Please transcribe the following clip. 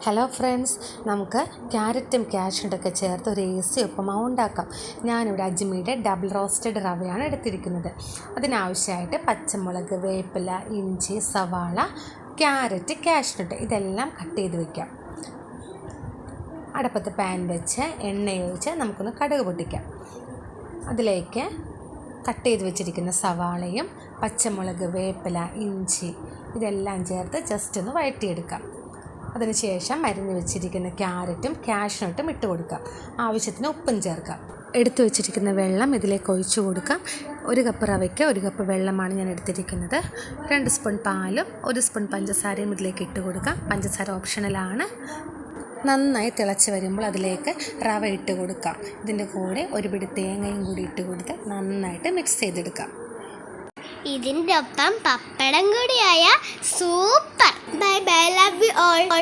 Hello friends, നമുക്ക് ക്യാരറ്റും കാഷ്യൂനട്ടൊക്കെ ചേർത്ത് ഒരു ഈസി ഉപ്പുമാവ് ഉണ്ടാക്കാം. ഞാനിവിടെ അജ്മിയുടെ ഡബിൾ റോസ്റ്റഡ് റവയാണ് എടുത്തിരിക്കുന്നത്. അതിനാവശ്യമായിട്ട് പച്ചമുളക്, വേപ്പില, ഇഞ്ചി, സവാള, ക്യാരറ്റ്, കാഷ്യൂനട്ട് ഇതെല്ലാം കട്ട് ചെയ്ത് വയ്ക്കാം. അടുപ്പത്ത് പാൻ വെച്ച് എണ്ണയൊഴിച്ച് നമുക്കൊന്ന് കടുക് പൊട്ടിക്കാം. അതിലേക്ക് കട്ട് ചെയ്ത് വെച്ചിരിക്കുന്ന സവാളയും പച്ചമുളക്, വേപ്പില, ഇഞ്ചി ഇതെല്ലാം ചേർത്ത് ജസ്റ്റ് ഒന്ന് വഴറ്റിയെടുക്കാം. അതിനുശേഷം അരിഞ്ഞ് വെച്ചിരിക്കുന്ന ക്യാരറ്റും കാഷ്യൂനട്ടും ഇട്ട് കൊടുക്കാം. ആവശ്യത്തിന് ഉപ്പും ചേർക്കാം. എടുത്തു വെച്ചിരിക്കുന്ന വെള്ളം ഇതിലേക്ക് ഒഴിച്ചു കൊടുക്കാം. 1 കപ്പ് റവയ്ക്ക് 1 കപ്പ് വെള്ളമാണ് ഞാൻ എടുത്തിരിക്കുന്നത്. 2 സ്പൂൺ പാലും 1 സ്പൂൺ പഞ്ചസാരയും ഇതിലേക്ക് ഇട്ട് കൊടുക്കാം. പഞ്ചസാര ഓപ്ഷണലാണ്. നന്നായി തിളച്ച് വരുമ്പോൾ അതിലേക്ക് റവ ഇട്ട് കൊടുക്കാം. ഇതിൻ്റെ കൂടെ ഒരു പിടി തേങ്ങയും കൂടി ഇട്ട് കൊടുത്ത് നന്നായിട്ട് മിക്സ് ചെയ്തെടുക്കാം. ഇതിൻ്റെ ഒപ്പം പപ്പടം കൂടിയായ super. Bye bye, love you all.